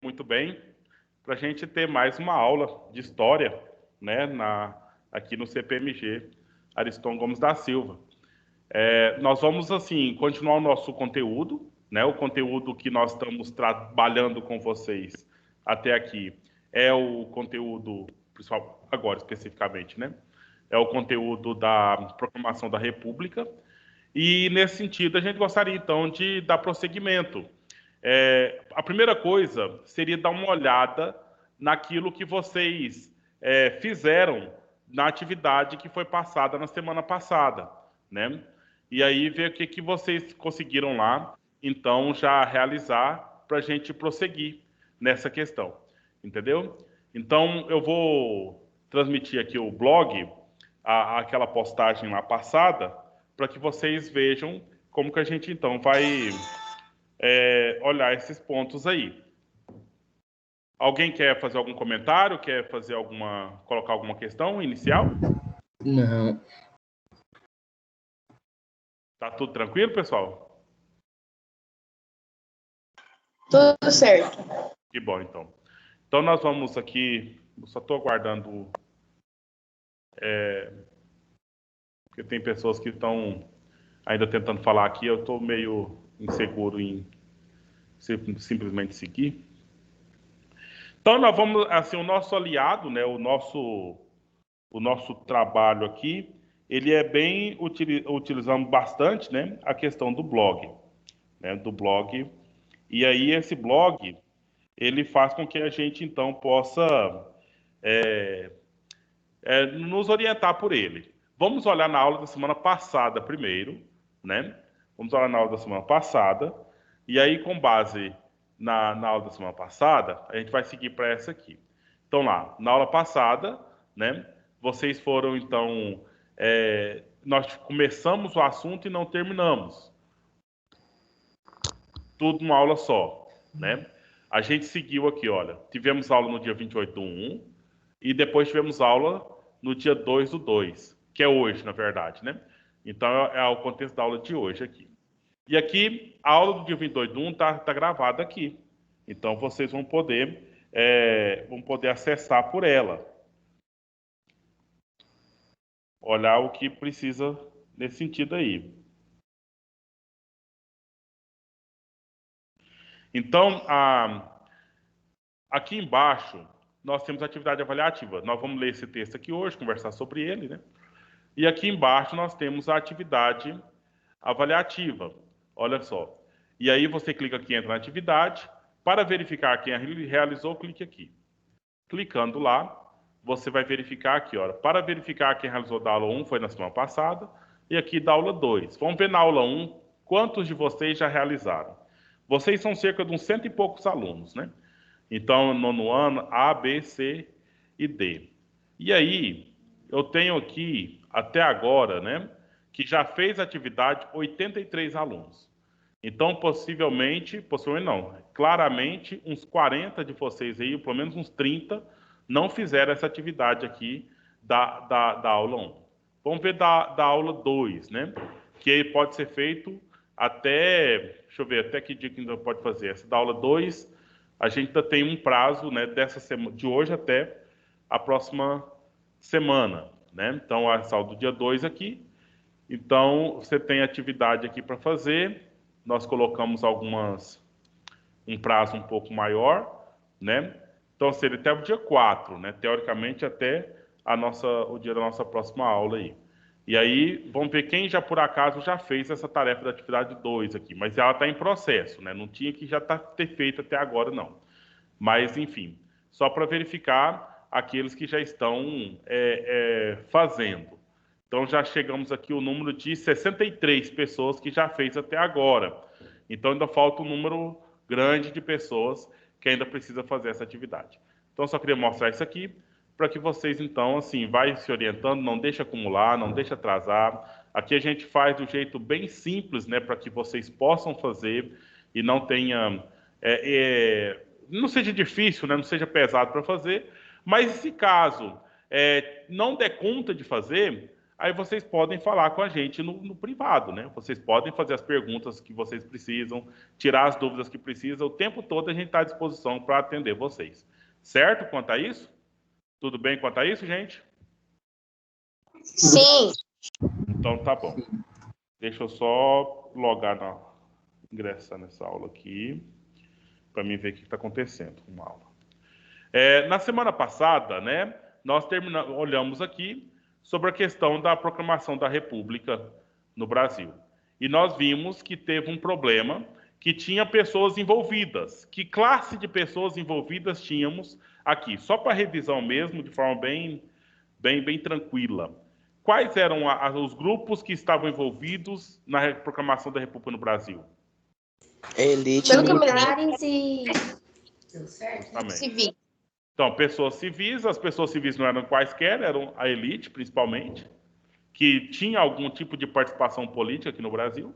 muito bem, para a gente ter mais uma aula de história, né, aqui no CPMG Ariston Gomes da Silva. Nós vamos, assim, continuar o nosso conteúdo, né, o conteúdo que nós estamos trabalhando com vocês até aqui é o conteúdo, pessoal, agora especificamente, né, é o conteúdo da Proclamação da República, e nesse sentido a gente gostaria, então, de dar prosseguimento. A primeira coisa seria dar uma olhada naquilo que vocês fizeram na atividade que foi passada na semana passada, né? E aí ver o que vocês conseguiram lá, então, já realizar para a gente prosseguir nessa questão, entendeu? Então, eu vou transmitir aqui o blog, aquela postagem lá passada, para que vocês vejam como que a gente, então, vai olhar esses pontos aí. Alguém quer fazer algum comentário? Quer fazer colocar alguma questão inicial? Não. Tá tudo tranquilo, pessoal? Tudo certo. Que bom, então. Então nós vamos aqui, eu só estou aguardando, porque tem pessoas que estão ainda tentando falar aqui, eu estou meio inseguro em simplesmente seguir. Então nós vamos, assim, o nosso aliado, né, o nosso trabalho aqui, ele é bem, utilizamos bastante, né, a questão do blog, né, e aí esse blog, ele faz com que a gente, então, possa nos orientar por ele. Vamos olhar na aula da semana passada primeiro, né? Vamos olhar na aula da semana passada, e aí, com base na aula da semana passada, a gente vai seguir para essa aqui. Então, lá, na aula passada, né? Vocês foram, então, nós começamos o assunto e não terminamos. Tudo numa aula só, né? A gente seguiu aqui, olha, tivemos aula no dia 28/1 e depois tivemos aula no dia 2/2, que é hoje, na verdade, né? Então, é o contexto da aula de hoje aqui. E aqui, a aula do dia 22/1 tá gravada aqui. Então, vocês vão poder acessar por ela. Olhar o que precisa nesse sentido aí. Então, aqui embaixo, nós temos a atividade avaliativa. Nós vamos ler esse texto aqui hoje, conversar sobre ele, né? E aqui embaixo nós temos a atividade avaliativa. Olha só. E aí você clica aqui, entra na atividade. Para verificar quem realizou, clique aqui. Clicando lá, você vai verificar aqui, olha. Para verificar quem realizou da aula 1, foi na semana passada. E aqui da aula 2. Vamos ver na aula 1, quantos de vocês já realizaram. Vocês são cerca de uns 100 e poucos alunos, né? Então, nono ano, A, B, C e D. E aí, eu tenho aqui, até agora, né, que já fez atividade 83 alunos. Então, possivelmente não, claramente, uns 40 de vocês aí, pelo menos uns 30, não fizeram essa atividade aqui da aula 1. Vamos ver da aula 2, né, que pode ser feito até, deixa eu ver, até que dia que ainda pode fazer. Essa da aula 2, a gente ainda tem um prazo, né, de hoje até a próxima semana, né? Então, essa aula do dia 2 aqui. Então, você tem atividade aqui para fazer. Nós colocamos um prazo um pouco maior, né? Então, seria até o dia 4, né? Teoricamente, até o dia da nossa próxima aula aí. E aí, vamos ver quem já, por acaso, já fez essa tarefa da atividade 2 aqui. Mas ela está em processo, né? Não tinha que já ter feito até agora, não. Mas, enfim, só para verificar aqueles que já estão fazendo. Então, já chegamos aqui ao número de 63 pessoas que já fez até agora. Então, ainda falta um número grande de pessoas que ainda precisa fazer essa atividade. Então, só queria mostrar isso aqui para que vocês, então, assim, vai se orientando, não deixa acumular, não deixa atrasar. Aqui a gente faz do jeito bem simples, né, para que vocês possam fazer e não tenha... não seja difícil, né, não seja pesado para fazer, mas se caso não der conta de fazer, aí vocês podem falar com a gente no privado, né? Vocês podem fazer as perguntas que vocês precisam, tirar as dúvidas que precisam. O tempo todo a gente está à disposição para atender vocês. Certo quanto a isso? Tudo bem quanto a isso, gente? Sim. Então tá bom. Deixa eu só ingressar nessa aula aqui, para mim ver o que está acontecendo com a aula. Na semana passada, né, nós olhamos aqui sobre a questão da proclamação da República no Brasil. E nós vimos que teve um problema, que tinha pessoas envolvidas. Que classe de pessoas envolvidas tínhamos aqui? Só para revisão mesmo, de forma bem tranquila. Quais eram os grupos que estavam envolvidos na proclamação da República no Brasil? Elite Militares e Justamente. civis. Então, pessoas civis, as pessoas civis não eram quaisquer, eram a elite, principalmente, que tinha algum tipo de participação política aqui no Brasil,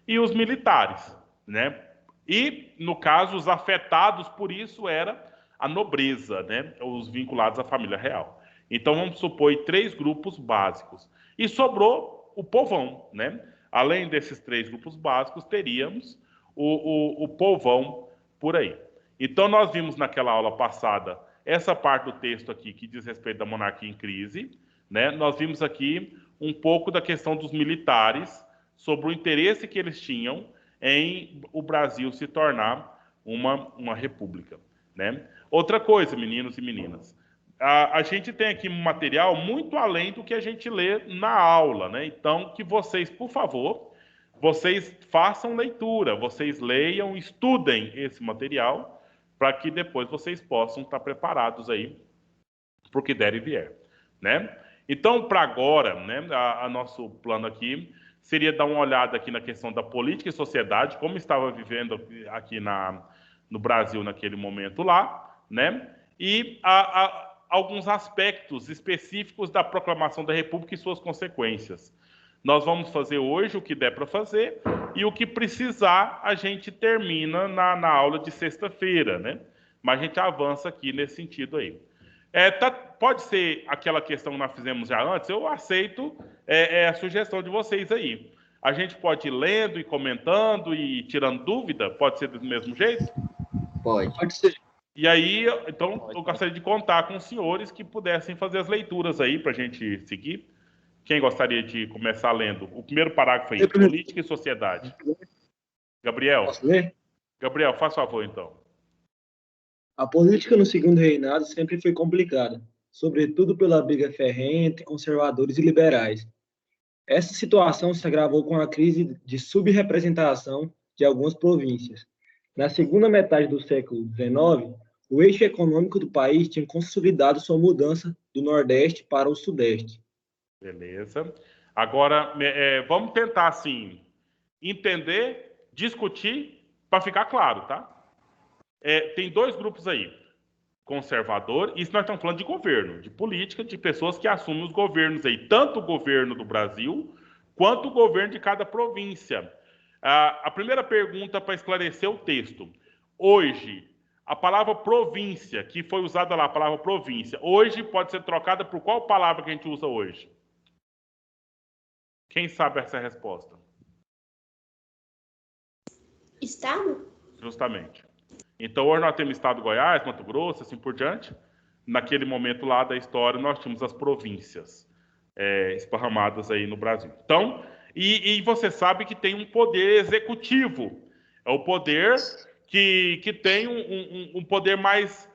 e os militares, né? E, no caso, os afetados por isso era a nobreza, né? Os vinculados à família real. Então, vamos supor 3 grupos básicos. E sobrou o povão, né? Além desses 3 grupos básicos, teríamos o povão por aí. Então, nós vimos naquela aula passada essa parte do texto aqui que diz respeito da monarquia em crise, né? Nós vimos aqui um pouco da questão dos militares, sobre o interesse que eles tinham em o Brasil se tornar uma república, né? Outra coisa, meninos e meninas, a gente tem aqui um material muito além do que a gente lê na aula, né? Então, que vocês, por favor, vocês façam leitura, vocês leiam, estudem esse material, para que depois vocês possam estar preparados aí para o que der e vier, né? Então, para agora, né, nosso plano aqui seria dar uma olhada aqui na questão da política e sociedade, como estava vivendo aqui no Brasil naquele momento lá, né? E alguns aspectos específicos da proclamação da República e suas consequências. Nós vamos fazer hoje o que der para fazer e o que precisar a gente termina na aula de sexta-feira, né? Mas a gente avança aqui nesse sentido aí. Pode ser aquela questão que nós fizemos já antes, eu aceito a sugestão de vocês aí. A gente pode ir lendo e comentando e tirando dúvida? Pode ser do mesmo jeito? Pode ser. E aí, então, eu gostaria de contar com os senhores que pudessem fazer as leituras aí para a gente seguir. Quem gostaria de começar lendo? O primeiro parágrafo aí, política e sociedade. Gabriel. Posso ler? Gabriel, faz favor, então. A política no segundo reinado sempre foi complicada, sobretudo pela briga ferrenha entre conservadores e liberais. Essa situação se agravou com a crise de subrepresentação de algumas províncias. Na segunda metade do século XIX, o eixo econômico do país tinha consolidado sua mudança do Nordeste para o Sudeste. Beleza. Agora, vamos tentar, assim, entender, discutir, para ficar claro, tá? Tem 2 grupos aí. Conservador, isso nós estamos falando de governo, de política, de pessoas que assumem os governos aí, tanto o governo do Brasil, quanto o governo de cada província. A primeira pergunta para esclarecer o texto. Hoje, a palavra província, que foi usada lá, a palavra província, hoje pode ser trocada por qual palavra que a gente usa hoje? Quem sabe essa resposta? Estado? Justamente. Então, hoje nós temos Estado de Goiás, Mato Grosso, assim por diante. Naquele momento lá da história, nós tínhamos as províncias esparramadas aí no Brasil. Então, e você sabe que tem um poder executivo. É o poder que tem um poder mais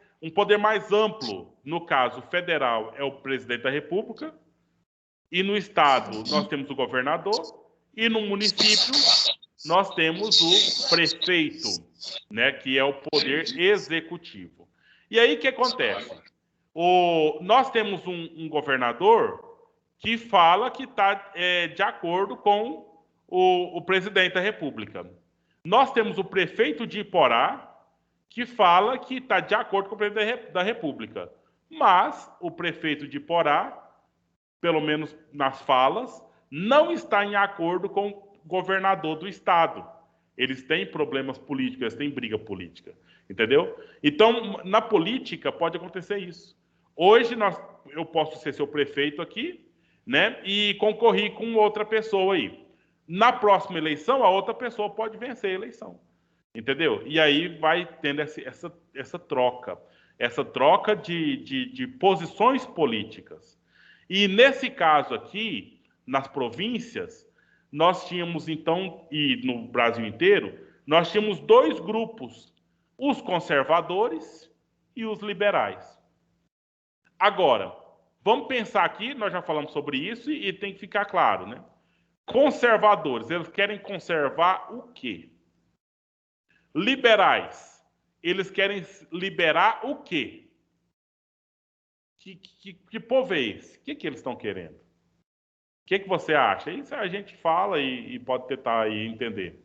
amplo. No caso federal, é o presidente da República. E no estado, nós temos o governador. E no município, nós temos o prefeito, né, que é o poder executivo. E aí, o que acontece? Nós temos um governador que fala que está de acordo com o presidente da República. Nós temos o prefeito de Iporá, que fala que está de acordo com o presidente da República. Mas o prefeito de Iporá, pelo menos nas falas, não está em acordo com o governador do estado. Eles têm problemas políticos, eles têm briga política. Entendeu? Então, na política, pode acontecer isso. Hoje, eu posso ser seu prefeito aqui, né? E concorri com outra pessoa aí. Na próxima eleição, a outra pessoa pode vencer a eleição. Entendeu? E aí vai tendo essa troca de posições políticas. E nesse caso aqui, nas províncias, nós tínhamos então, e no Brasil inteiro, nós tínhamos dois grupos, os conservadores e os liberais. Agora, vamos pensar aqui, nós já falamos sobre isso e tem que ficar claro, né? Conservadores, eles querem conservar o quê? Liberais, eles querem liberar o quê? Que povo é esse? O que eles estão querendo? O que você acha? Isso a gente fala e pode tentar aí entender.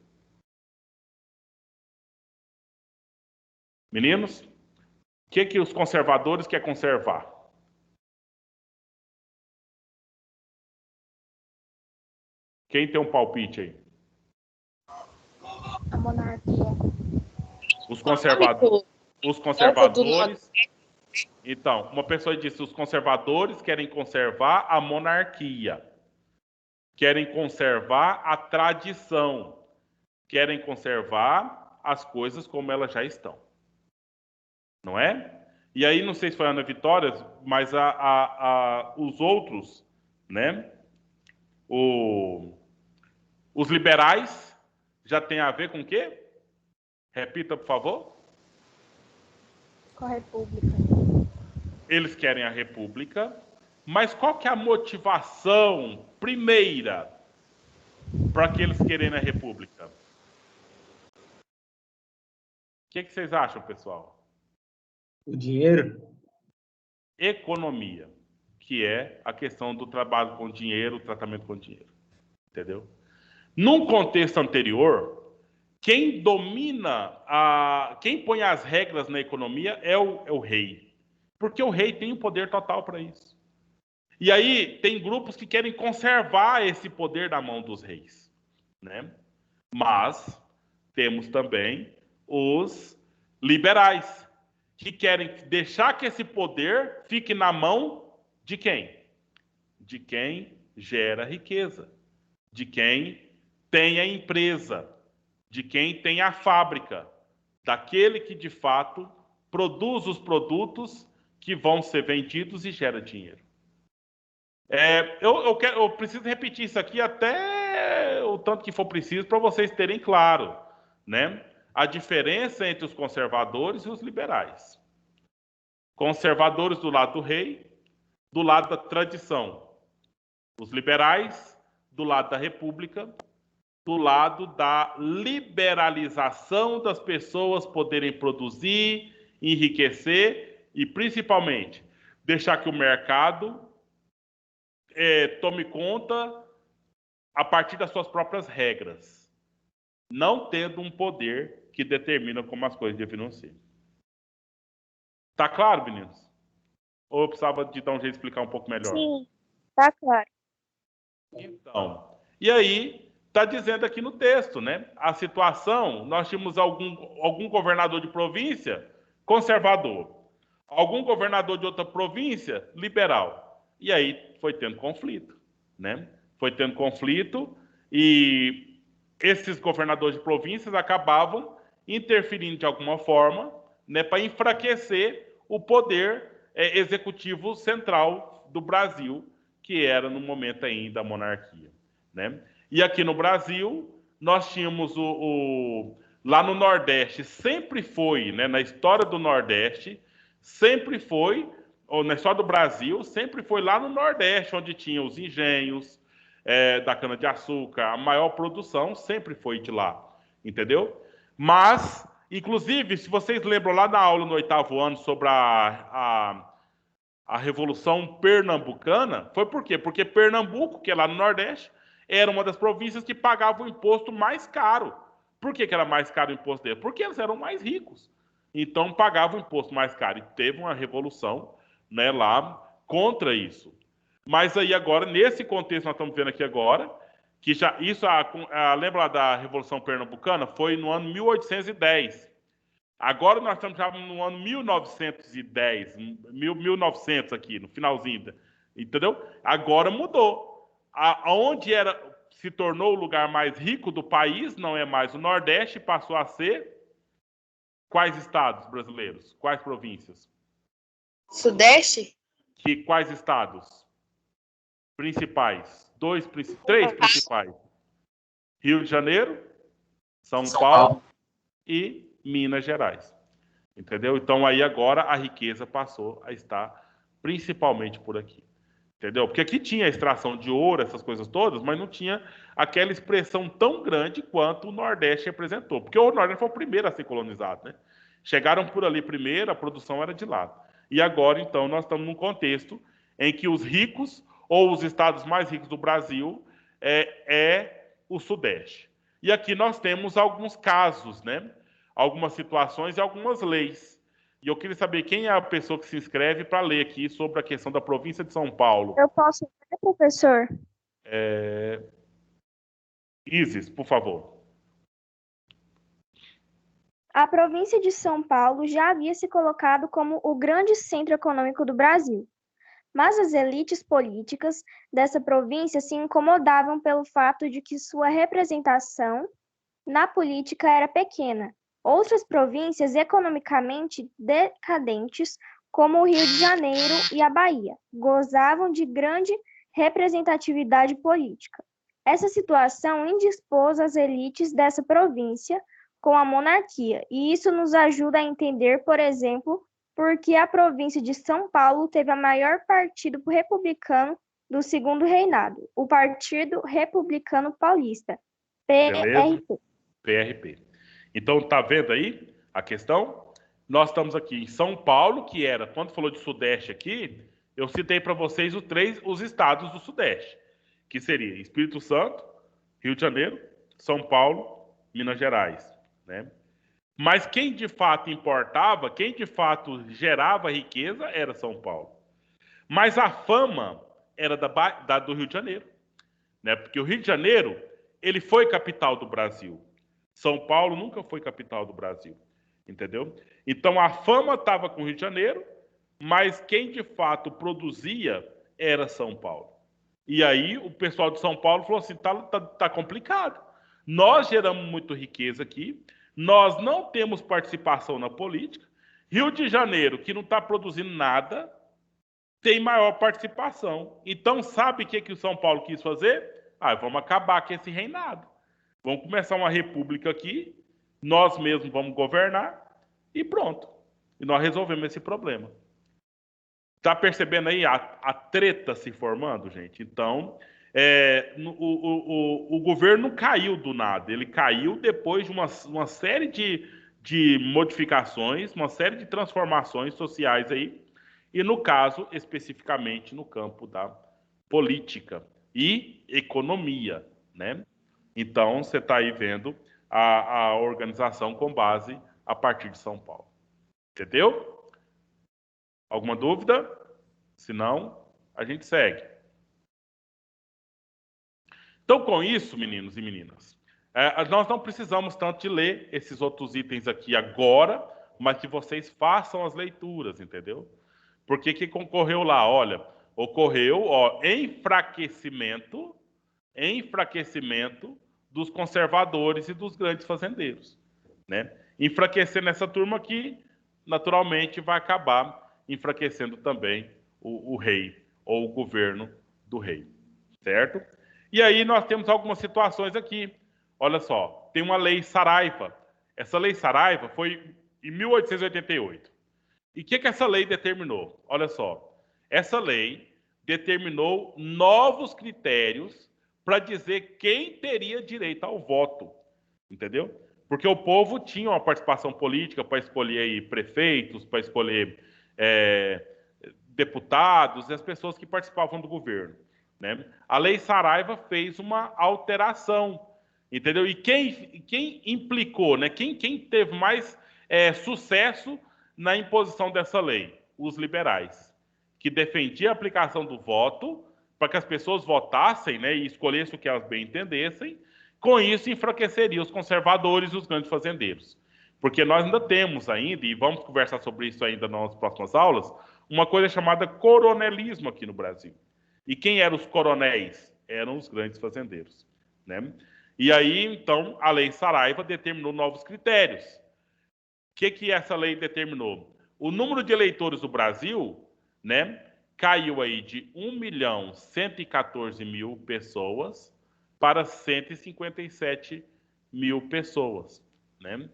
Meninos, o que os conservadores querem conservar? Quem tem um palpite aí? A monarquia. Os conservadores. Então, uma pessoa disse: os conservadores querem conservar a monarquia, querem conservar a tradição, querem conservar as coisas como elas já estão. Não é? E aí, não sei se foi a Ana Vitória, mas os outros, né? Os liberais já tem a ver com o quê? Repita, por favor. Com a república. Eles querem a república, mas qual que é a motivação primeira para que eles querem a república? O que vocês acham, pessoal? O dinheiro? Economia, que é a questão do trabalho com dinheiro, o tratamento com dinheiro. Entendeu? Num contexto anterior, quem domina, quem põe as regras na economia é o rei. Porque o rei tem o poder total para isso. E aí tem grupos que querem conservar esse poder na mão dos reis, né? Mas temos também os liberais, que querem deixar que esse poder fique na mão de quem? De quem gera riqueza, de quem tem a empresa, de quem tem a fábrica, daquele que de fato produz os que vão ser vendidos e gera dinheiro. Eu preciso repetir isso aqui até o tanto que for preciso para vocês terem claro, né? A diferença entre os conservadores e os liberais. Conservadores do lado do rei, do lado da tradição. Os liberais do lado da república, do lado da liberalização das pessoas poderem produzir, enriquecer e, principalmente, deixar que o mercado tome conta a partir das suas próprias regras, não tendo um poder que determina como as coisas deveriam ser. Tá claro, meninos? Ou eu precisava de dar um jeito de explicar um pouco melhor? Sim, tá claro. Então, e aí está dizendo aqui no texto, né? A situação, nós tínhamos algum governador de província conservador, algum governador de outra província liberal. E aí foi tendo conflito, né? Foi tendo conflito e esses governadores de províncias acabavam interferindo de alguma forma, né, para enfraquecer o poder executivo central do Brasil, que era no momento ainda a monarquia, né? E aqui no Brasil, nós tínhamos lá no Nordeste, sempre foi, né, na história do Nordeste, sempre foi, ou na história do Brasil, sempre foi lá no Nordeste, onde tinha os engenhos da cana-de-açúcar, a maior produção sempre foi de lá, entendeu? Mas, inclusive, se vocês lembram lá na aula no 8º ano sobre a Revolução Pernambucana, foi por quê? Porque Pernambuco, que é lá no Nordeste, era uma das províncias que pagava o imposto mais caro. Por que era mais caro o imposto deles? Porque eles eram mais ricos. Então, pagavam o imposto mais caro. E teve uma revolução, né, lá contra isso. Mas aí agora, nesse contexto nós estamos vendo aqui agora, que já isso, lembra lá da Revolução Pernambucana? Foi no ano 1810. Agora nós estamos já no ano 1910, 1900 aqui, no finalzinho Entendeu? Agora mudou. Aonde se tornou o lugar mais rico do país, não é mais o Nordeste, passou a ser quais estados brasileiros? Quais províncias? Sudeste? Quais estados? Principais. Três principais. Rio de Janeiro, São Paulo e Minas Gerais. Entendeu? Então aí agora a riqueza passou a estar principalmente por aqui. Entendeu? Porque aqui tinha a extração de ouro, essas coisas todas, mas não tinha aquela expressão tão grande quanto o Nordeste representou. Porque o Nordeste foi o primeiro a ser colonizado, né? Chegaram por ali primeiro, a produção era de lá. E agora, então, nós estamos num contexto em que os ricos, ou os estados mais ricos do Brasil, é o Sudeste. E aqui nós temos alguns casos, né? Algumas situações e algumas leis. E eu queria saber quem é a pessoa que se inscreve para ler aqui sobre a questão da província de São Paulo. Eu posso ler, professor? Isis, por favor. A província de São Paulo já havia se colocado como o grande centro econômico do Brasil, mas as elites políticas dessa província se incomodavam pelo fato de que sua representação na política era pequena. Outras províncias economicamente decadentes, como o Rio de Janeiro e a Bahia, gozavam de grande representatividade política. Essa situação indispôs as elites dessa província com a monarquia, e isso nos ajuda a entender, por exemplo, por que a província de São Paulo teve a maior partido republicano do segundo reinado, o Partido Republicano Paulista, PRP. PRP. Então, tá vendo aí a questão? Nós estamos aqui em São Paulo, que era, quando falou de Sudeste aqui, eu citei para vocês os estados do Sudeste, que seria Espírito Santo, Rio de Janeiro, São Paulo, Minas Gerais, né? Mas quem de fato importava, quem de fato gerava riqueza era São Paulo. Mas a fama era do Rio de Janeiro, né? Porque o Rio de Janeiro, ele foi capital do Brasil. São Paulo nunca foi capital do Brasil, entendeu? Então a fama estava com o Rio de Janeiro, mas quem de fato produzia era São Paulo. E aí o pessoal de São Paulo falou assim, tá complicado. Nós geramos muito riqueza aqui, nós não temos participação na política. Rio de Janeiro, que não está produzindo nada, tem maior participação. Então sabe o que o São Paulo quis fazer? Vamos acabar com esse reinado. Vamos começar uma república aqui, nós mesmos vamos governar e pronto. E nós resolvemos esse problema. Tá percebendo aí a treta se formando, gente? Então, o governo não caiu do nada, ele caiu depois de uma série de modificações, uma série de transformações sociais aí, e no caso, especificamente no campo da política e economia, né? Então, você está aí vendo a organização com base a partir de São Paulo. Entendeu? Alguma dúvida? Se não, a gente segue. Então, com isso, meninos e meninas, nós não precisamos tanto de ler esses outros itens aqui agora, mas que vocês façam as leituras, entendeu? Porque que concorreu lá? Olha, ocorreu enfraquecimento dos conservadores e dos grandes fazendeiros, né? Enfraquecendo essa turma aqui, naturalmente vai acabar enfraquecendo também o rei ou o governo do rei, certo? E aí nós temos algumas situações aqui. Olha só, tem uma lei Saraiva. Essa lei Saraiva foi em 1888. E o que essa lei determinou? Olha só, essa lei determinou novos critérios para dizer quem teria direito ao voto, entendeu? Porque o povo tinha uma participação política para escolher aí prefeitos, para escolher deputados e as pessoas que participavam do governo, né? A Lei Saraiva fez uma alteração, entendeu? E quem implicou, né? Quem teve mais sucesso na imposição dessa lei? Os liberais, que defendiam a aplicação do voto para que as pessoas votassem, né, e escolhessem o que elas bem entendessem. Com isso, enfraqueceria os conservadores e os grandes fazendeiros. Porque nós ainda temos, e vamos conversar sobre isso ainda nas próximas aulas, uma coisa chamada coronelismo aqui no Brasil. E quem eram os coronéis? Eram os grandes fazendeiros, né? E aí, então, a Lei Saraiva determinou novos critérios. O que essa lei determinou? O número de eleitores do Brasil, né, caiu aí de 1.114.000 pessoas para 157.000 pessoas, né?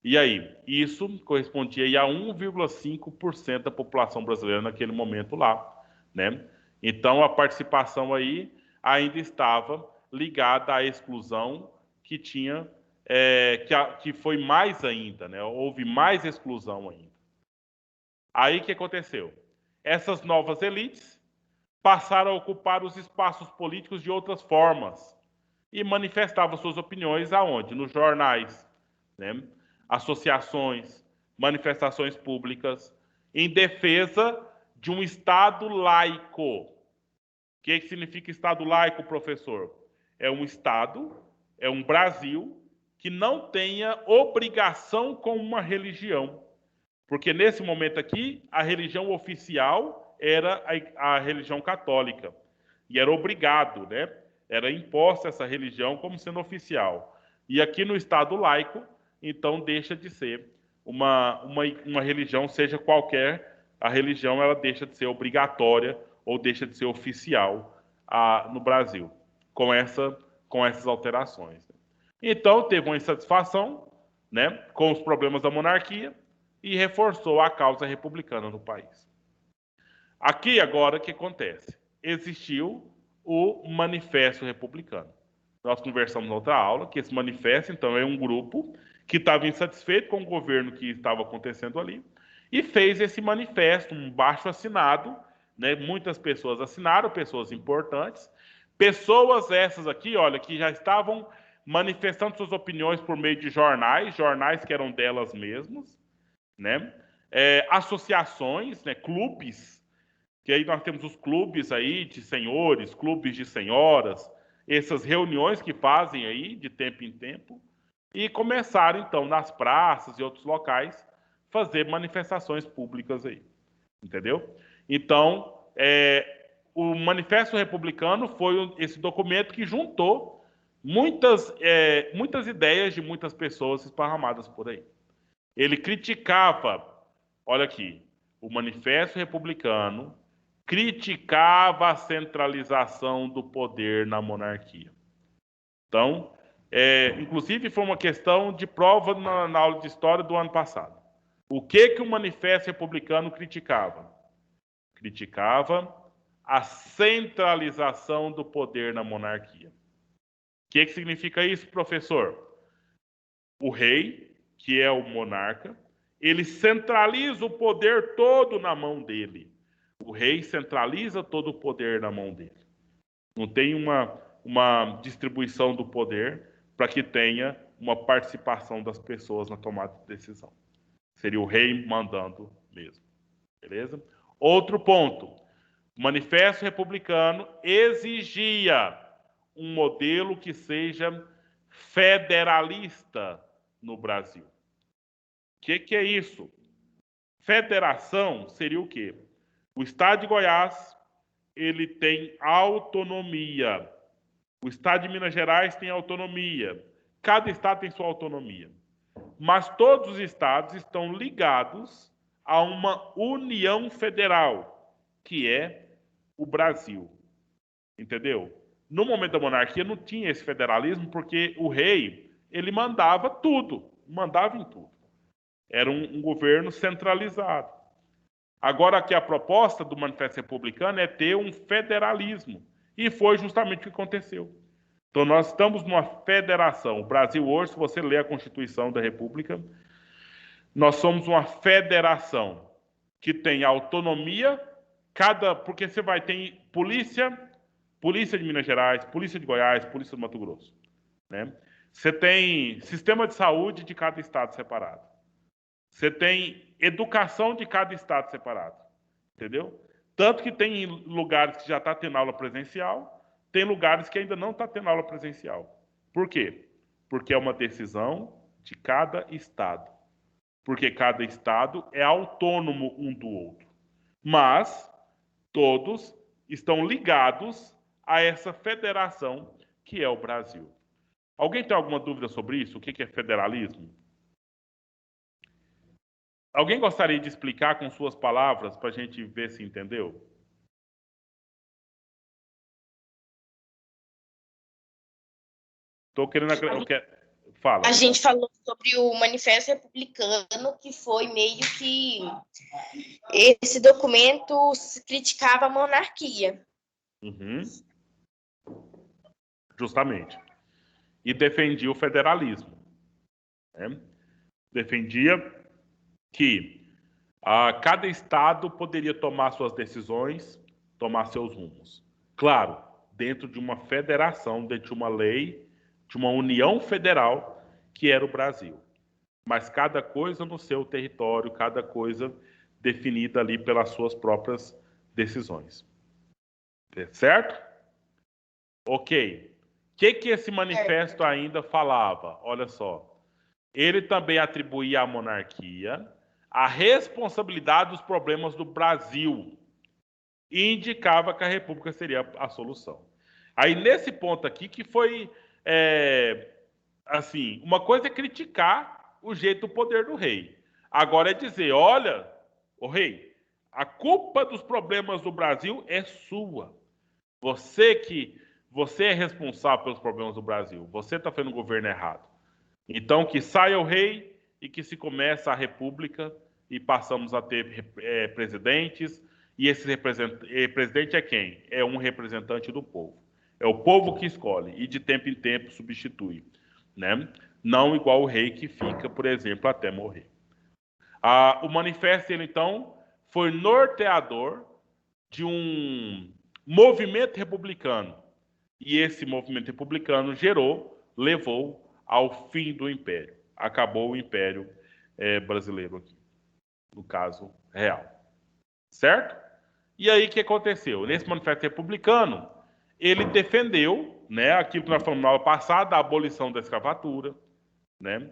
E aí, isso correspondia aí a 1,5% da população brasileira naquele momento lá, né? Então, a participação aí ainda estava ligada à exclusão que tinha, que foi mais ainda, né? Houve mais exclusão ainda. Aí, o que aconteceu? Essas novas elites passaram a ocupar os espaços políticos de outras formas e manifestavam suas opiniões aonde? Nos jornais, né? Associações, manifestações públicas, em defesa de um Estado laico. O que significa Estado laico, professor? É um Estado, é um Brasil que não tenha obrigação com uma religião. Porque nesse momento aqui, a religião oficial era a religião católica. E era obrigado, né? Era imposta essa religião como sendo oficial. E aqui no Estado laico, então deixa de ser uma religião, seja qualquer a religião, ela deixa de ser obrigatória ou deixa de ser oficial no Brasil, com essas alterações. Então, teve uma insatisfação, né, com os problemas da monarquia e reforçou a causa republicana no país. Aqui, agora, o que acontece? Existiu o Manifesto Republicano. Nós conversamos na outra aula que esse manifesto, então, é um grupo que estava insatisfeito com o governo que estava acontecendo ali e fez esse manifesto, um baixo assinado, né? Muitas pessoas assinaram, pessoas importantes, pessoas essas aqui, olha, que já estavam manifestando suas opiniões por meio de jornais que eram delas mesmas, né? Associações, né? Clubes, que aí nós temos os clubes aí de senhores, clubes de senhoras, essas reuniões que fazem aí de tempo em tempo, e começaram então nas praças e outros locais fazer manifestações públicas aí, entendeu? Então, o Manifesto Republicano foi esse documento que juntou muitas ideias de muitas pessoas esparramadas por aí. Ele criticava, olha aqui, o Manifesto Republicano criticava a centralização do poder na monarquia. Então, inclusive foi uma questão de prova na aula de história do ano passado. O que o Manifesto Republicano criticava? Criticava a centralização do poder na monarquia. O que significa isso, professor? O rei, que é o monarca, ele centraliza o poder todo na mão dele. O rei centraliza todo o poder na mão dele. Não tem uma distribuição do poder para que tenha uma participação das pessoas na tomada de decisão. Seria o rei mandando mesmo. Beleza? Outro ponto. O Manifesto Republicano exigia um modelo que seja federalista no Brasil. O que é isso? Federação seria o quê? O Estado de Goiás, ele tem autonomia. O Estado de Minas Gerais tem autonomia. Cada estado tem sua autonomia. Mas todos os estados estão ligados a uma união federal, que é o Brasil. Entendeu? No momento da monarquia não tinha esse federalismo, porque o rei, ele mandava tudo, mandava em tudo. Era um governo centralizado. Agora, aqui a proposta do Manifesto Republicano é ter um federalismo. E foi justamente o que aconteceu. Então, nós estamos numa federação. O Brasil hoje, se você ler a Constituição da República, nós somos uma federação que tem autonomia, porque você vai ter polícia de Minas Gerais, polícia de Goiás, polícia do Mato Grosso, né? Você tem sistema de saúde de cada estado separado. Você tem educação de cada estado separado, entendeu? Tanto que tem lugares que já está tendo aula presencial, tem lugares que ainda não está tendo aula presencial. Por quê? Porque é uma decisão de cada estado. Porque cada estado é autônomo um do outro. mas todos estão ligados a essa federação que é o Brasil. Alguém tem alguma dúvida sobre isso? O que é federalismo? Alguém gostaria de explicar com suas palavras para a gente ver se entendeu? Estou querendo. Fala. A gente falou sobre o Manifesto Republicano, que foi meio que esse documento criticava a monarquia. Uhum. Justamente. E defendia o federalismo. Né? Defendia que cada estado poderia tomar suas decisões, tomar seus rumos. Claro, dentro de uma federação, dentro de uma lei, de uma união federal, que era o Brasil. Mas cada coisa no seu território, cada coisa definida ali pelas suas próprias decisões. Certo? Ok. O que esse manifesto ainda falava? Olha só. Ele também atribuía à monarquia a responsabilidade dos problemas do Brasil e indicava que a República seria a solução. Aí, nesse ponto aqui, que foi, assim, uma coisa é criticar o jeito do poder do rei. Agora é dizer, olha, o rei, a culpa dos problemas do Brasil é sua. Você é responsável pelos problemas do Brasil. Você está fazendo o governo errado. Então, que saia o rei e que se comece a república e passamos a ter presidentes. E esse presidente é quem? É um representante do povo. É o povo que escolhe e de tempo em tempo substitui. Né? Não igual o rei que fica, por exemplo, até morrer. O manifesto, ele, então, foi norteador de um movimento republicano. E esse movimento republicano levou ao fim do Império. Acabou o Império brasileiro aqui, no caso real. Certo? E aí o que aconteceu? Nesse manifesto republicano, ele defendeu, né, aquilo que nós falamos na aula passada, a abolição da escravatura, né,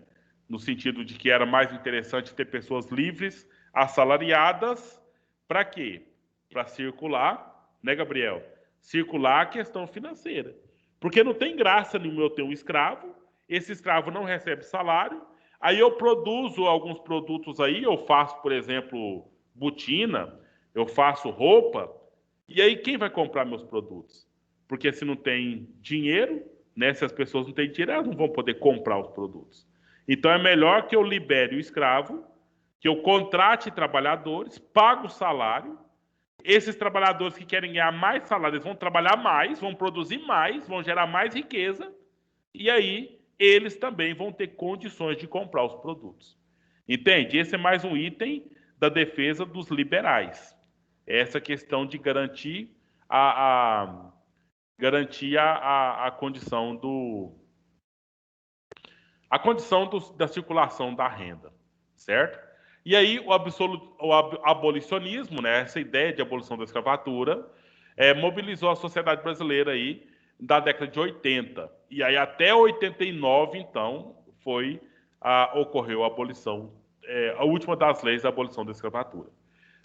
no sentido de que era mais interessante ter pessoas livres, assalariadas, para quê? Para circular, né, Gabriel? Circular a questão financeira. Porque não tem graça nenhuma eu ter um escravo, esse escravo não recebe salário, aí eu produzo alguns produtos aí, eu faço, por exemplo, botina, eu faço roupa, e aí quem vai comprar meus produtos? Porque se não tem dinheiro, né, se as pessoas não têm dinheiro, elas não vão poder comprar os produtos. Então é melhor que eu libere o escravo, que eu contrate trabalhadores, pague o salário. Esses trabalhadores que querem ganhar mais salário, eles vão trabalhar mais, vão produzir mais, vão gerar mais riqueza, e aí eles também vão ter condições de comprar os produtos. Entende? Esse é mais um item da defesa dos liberais. Essa questão de garantir a condição da circulação da renda, certo? E aí o abolicionismo, né, essa ideia de abolição da escravatura, mobilizou a sociedade brasileira aí da década de 80. E aí até 89, então, ocorreu a abolição, a última das leis da abolição da escravatura.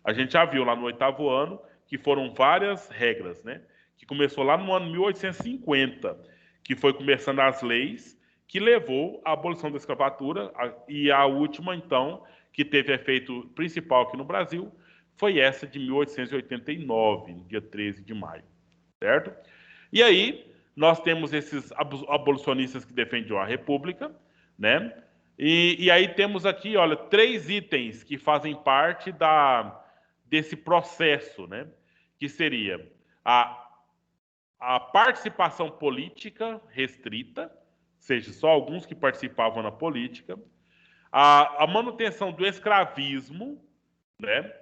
A gente já viu lá no 8º ano que foram várias regras, né? Que começou lá no ano 1850, que foi começando as leis que levou à abolição da escravatura, e a última, então, que teve efeito principal aqui no Brasil, foi essa de 1889, no dia 13 de maio, certo? E aí, nós temos esses abolicionistas que defendiam a República, né? E aí temos aqui, olha, 3 itens que fazem parte desse processo, né? Que seria a participação política restrita, ou seja, só alguns que participavam na política, a manutenção do escravismo, né?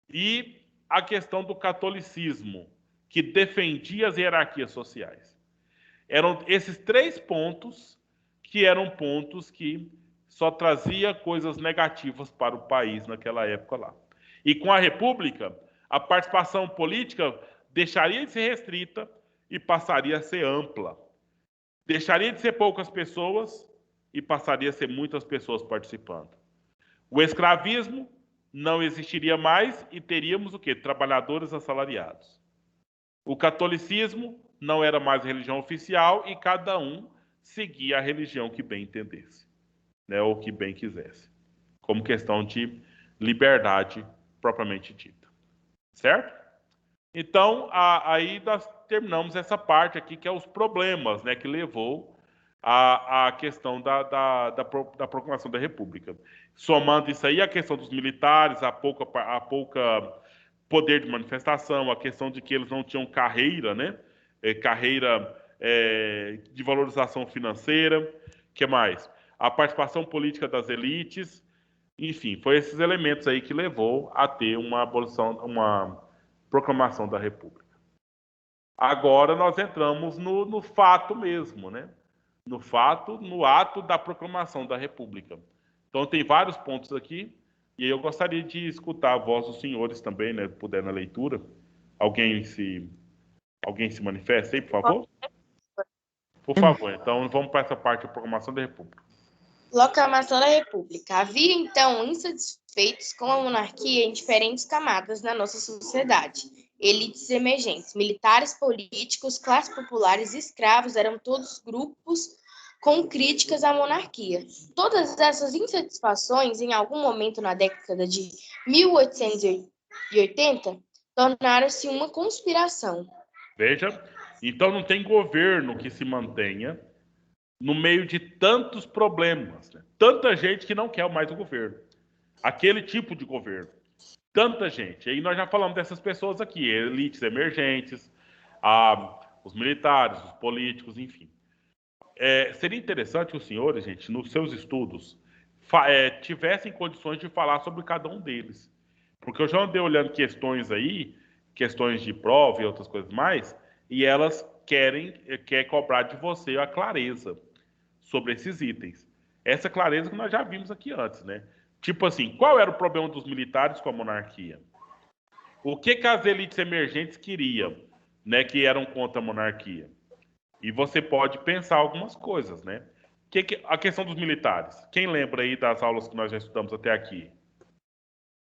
E a questão do catolicismo, que defendia as hierarquias sociais. Eram esses 3 pontos que eram pontos que só trazia coisas negativas para o país naquela época lá. E com a República, a participação política deixaria de ser restrita e passaria a ser ampla. Deixaria de ser poucas pessoas e passaria a ser muitas pessoas participando. O escravismo não existiria mais e teríamos o quê? Trabalhadores assalariados. O catolicismo não era mais religião oficial e cada um seguia a religião que bem entendesse, né, ou que bem quisesse, como questão de liberdade propriamente dita. Certo? Então, aí nós terminamos essa parte aqui, que é os problemas, né, que levou à questão da proclamação da República. Somando isso aí, a questão dos militares, a pouca poder de manifestação, a questão de que eles não tinham carreira, né? Carreira de valorização financeira, que mais? A participação política das elites, enfim, foi esses elementos aí que levou a ter uma abolição, uma proclamação da República. Agora nós entramos no fato mesmo, né? No ato da proclamação da República. Então tem vários pontos aqui, e eu gostaria de escutar a voz dos senhores também, né? Puder na leitura. Alguém se manifesta aí, por favor? Por favor, então vamos para essa parte da proclamação da República. Proclamação da República. Havia, então, insatisfeitos com a monarquia em diferentes camadas na nossa sociedade. Elites emergentes, militares, políticos, classes populares, escravos, eram todos grupos com críticas à monarquia. Todas essas insatisfações, em algum momento na década de 1880, tornaram-se uma conspiração. Veja, então não tem governo que se mantenha no meio de tantos problemas, né? Tanta gente que não quer mais o governo. Aquele tipo de governo. Tanta gente. E aí nós já falamos dessas pessoas aqui, elites emergentes, os militares, os políticos, enfim. Seria interessante que os senhores, gente, nos seus estudos, tivessem condições de falar sobre cada um deles. Porque eu já andei olhando questões aí, questões de prova e outras coisas mais, e elas querem cobrar de você a clareza sobre esses itens. Essa clareza que nós já vimos aqui antes, né? Tipo assim, qual era o problema dos militares com a monarquia? O que as elites emergentes queriam, né, que eram contra a monarquia? E você pode pensar algumas coisas, né? A questão dos militares. Quem lembra aí das aulas que nós já estudamos até aqui?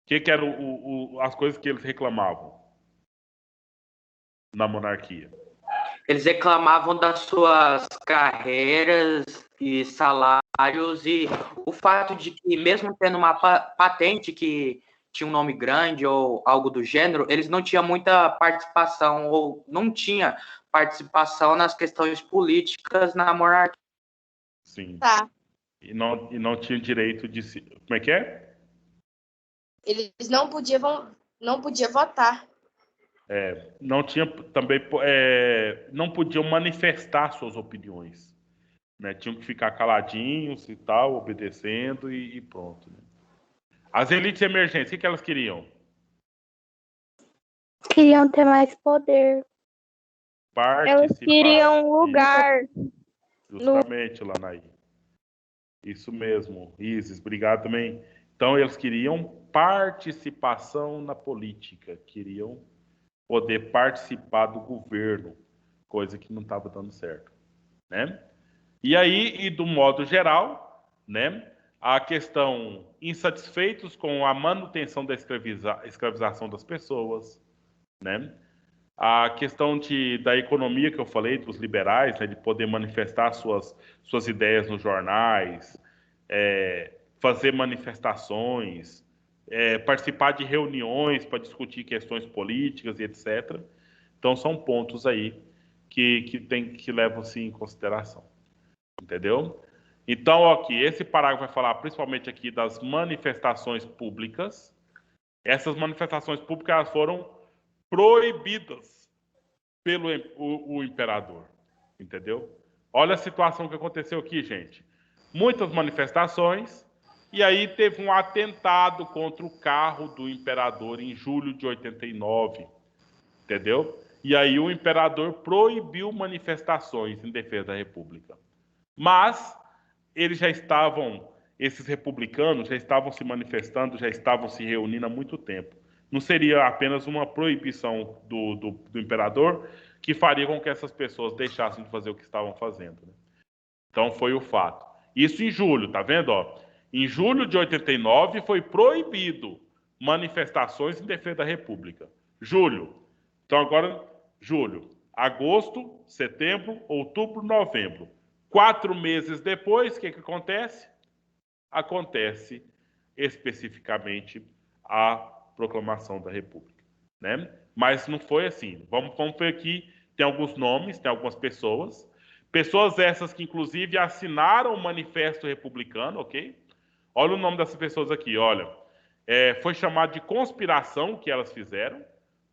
Que eram as coisas que eles reclamavam na monarquia? Eles reclamavam das suas carreiras e salários e o fato de que, mesmo tendo uma patente que tinha um nome grande ou algo do gênero, eles não tinham muita participação ou não tinha participação nas questões políticas na monarquia. Sim. Tá. E não tinha direito de se... Como é que é? Eles não podiam votar. Não tinha também, não podiam manifestar suas opiniões, né? Tinham que ficar caladinhos e tal, obedecendo e pronto, né? As elites emergentes, o que elas queriam? Queriam ter mais poder. Elas queriam lugar. Justamente, Lanaí. Isso mesmo, Isis, obrigado também. Então, eles queriam participação na política, queriam poder participar do governo, coisa que não estava dando certo, né? E aí, e do modo geral, né, a questão insatisfeitos com a manutenção da escravização das pessoas, né? A questão da economia que eu falei, dos liberais, né, de poder manifestar suas ideias nos jornais, fazer manifestações, participar de reuniões para discutir questões políticas e etc. Então, são pontos aí que levam-se em consideração. Entendeu? Então, aqui, esse parágrafo vai falar principalmente aqui das manifestações públicas. Essas manifestações públicas elas foram proibidas pelo o imperador. Entendeu? Olha a situação que aconteceu aqui, gente. Muitas manifestações, e aí teve um atentado contra o carro do imperador em julho de 89. Entendeu? E aí o imperador proibiu manifestações em defesa da República. Mas esses republicanos já estavam se manifestando, já estavam se reunindo há muito tempo. Não seria apenas uma proibição do imperador que faria com que essas pessoas deixassem de fazer o que estavam fazendo, né? Então foi o fato. Isso em julho, tá vendo? Ó? Em julho de 89 foi proibido manifestações em defesa da República. Julho. Então, agora, julho, agosto, setembro, outubro, novembro. 4 meses depois, o que acontece? Acontece especificamente a proclamação da República, né? Mas não foi assim. Vamos ver aqui, tem alguns nomes, tem algumas pessoas. Pessoas essas que, inclusive, assinaram o Manifesto Republicano, ok? Olha o nome dessas pessoas aqui, olha. Foi chamado de conspiração que elas fizeram,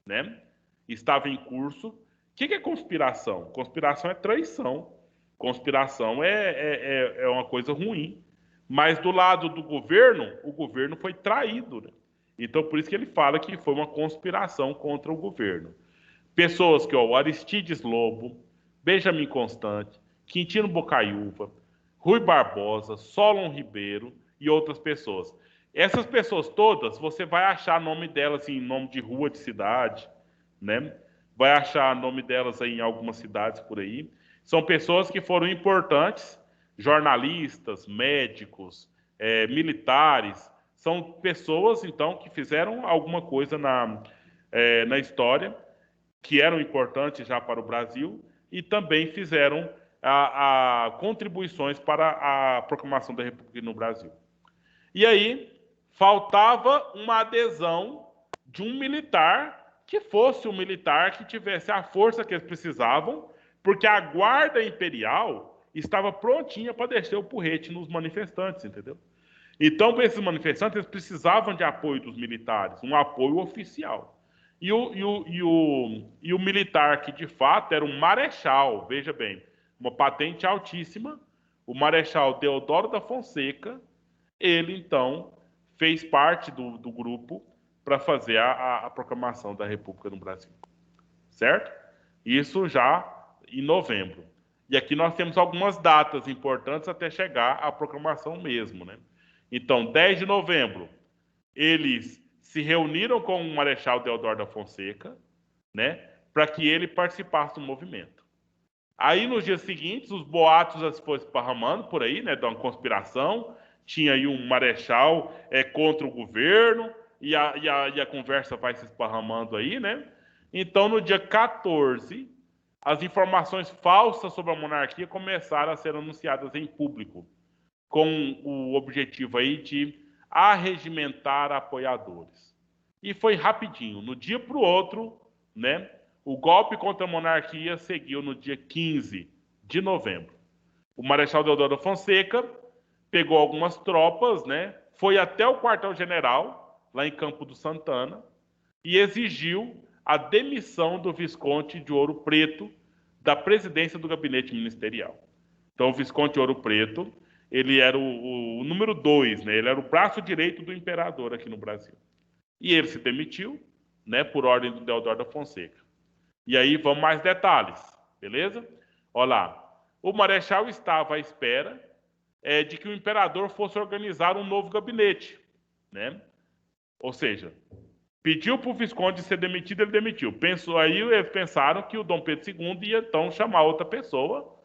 né? Estava em curso. O que é conspiração? Conspiração é traição. Conspiração é uma coisa ruim. Mas do lado do governo, o governo foi traído, né? Então, por isso que ele fala que foi uma conspiração contra o governo. Pessoas que, o Aristides Lobo, Benjamin Constant, Quintino Bocaiúva, Rui Barbosa, Solon Ribeiro e outras pessoas. Essas pessoas todas, você vai achar nome delas em nome de rua, de cidade, né? Vai achar nome delas aí em algumas cidades por aí. São pessoas que foram importantes, jornalistas, médicos, militares. São pessoas, então, que fizeram alguma coisa na história, que eram importantes já para o Brasil e também fizeram contribuições para a proclamação da República no Brasil. E aí, faltava uma adesão de um militar que fosse um militar que tivesse a força que eles precisavam, porque a guarda imperial estava prontinha para descer o porrete nos manifestantes, entendeu? Então, esses manifestantes eles precisavam de apoio dos militares, um apoio oficial. E o militar que, de fato, era um marechal, veja bem, uma patente altíssima, o marechal Deodoro da Fonseca, ele, então, fez parte do grupo para fazer a proclamação da República no Brasil. Certo? Isso já em novembro. E aqui nós temos algumas datas importantes até chegar à proclamação mesmo, né? Então, 10 de novembro, eles se reuniram com o Marechal Deodoro da Fonseca, né, para que ele participasse do movimento. Aí, nos dias seguintes, os boatos já se foram esparramando por aí, né, de uma conspiração. Tinha aí um marechal contra o governo, e a conversa vai se esparramando aí, né? Então, no dia 14, as informações falsas sobre a monarquia começaram a ser anunciadas em público, com o objetivo aí de arregimentar apoiadores. E foi rapidinho, no dia para o outro, né? O golpe contra a monarquia seguiu no dia 15 de novembro. O Marechal Deodoro da Fonseca pegou algumas tropas, né? Foi até o quartel-general, lá em Campo do Santana, e exigiu a demissão do Visconde de Ouro Preto da presidência do gabinete ministerial. Então, o Visconde de Ouro Preto, ele era o número 2, né? Ele era o braço direito do imperador aqui no Brasil. E ele se demitiu, né, por ordem do Deodoro da Fonseca. E aí vamos mais detalhes, beleza? Olha lá, o marechal estava à espera de que o imperador fosse organizar um novo gabinete, né? Ou seja, pediu para o Visconde ser demitido, ele demitiu. Aí eles pensaram que o Dom Pedro II ia então chamar outra pessoa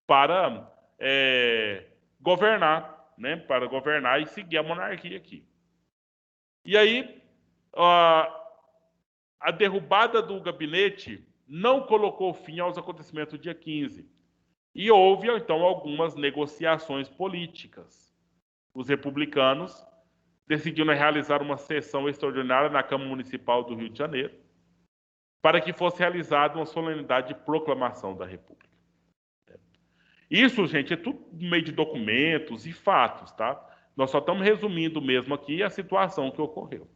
para governar, né? Para governar e seguir a monarquia aqui. E aí a derrubada do gabinete não colocou fim aos acontecimentos do dia 15. E houve, então, algumas negociações políticas. Os republicanos decidiram realizar uma sessão extraordinária na Câmara Municipal do Rio de Janeiro para que fosse realizada uma solenidade de proclamação da República. Isso, gente, é tudo meio de documentos e fatos, tá? Nós só estamos resumindo mesmo aqui a situação que ocorreu.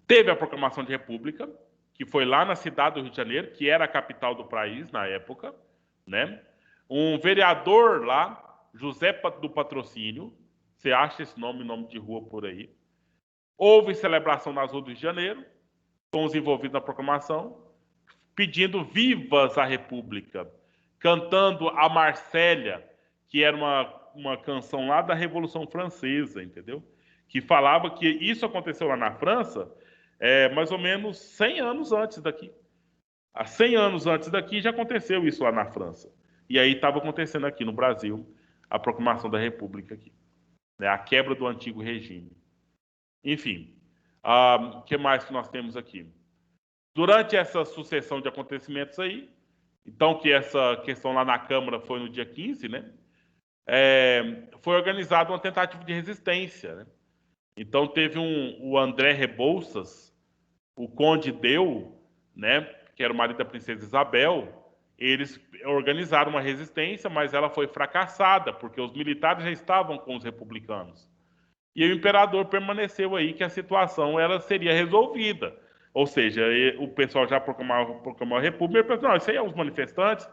Teve a proclamação de República, que foi lá na cidade do Rio de Janeiro, que era a capital do país na época, né? Um vereador lá, José do Patrocínio, você acha esse nome de rua por aí. Houve celebração nas ruas do Rio de Janeiro, com os envolvidos na proclamação, pedindo vivas a República, cantando a Marsella, que era uma canção lá da Revolução Francesa, entendeu? Que falava que isso aconteceu lá na França mais ou menos 100 anos antes daqui. Há 100 anos antes daqui já aconteceu isso lá na França. E aí estava acontecendo aqui no Brasil a proclamação da República aqui, né? A quebra do antigo regime. Enfim, Que mais que nós temos aqui? Durante essa sucessão de acontecimentos aí, então que essa questão lá na Câmara foi no dia 15, né? Foi organizada uma tentativa de resistência, né? Então teve o André Rebouças, o Conde Deu, né? Que era o marido da princesa Isabel. Eles organizaram uma resistência, mas ela foi fracassada, porque os militares já estavam com os republicanos. E o imperador permaneceu aí que a situação ela seria resolvida. Ou seja, o pessoal já proclamou a república, ele pensou, não, isso aí é os manifestantes,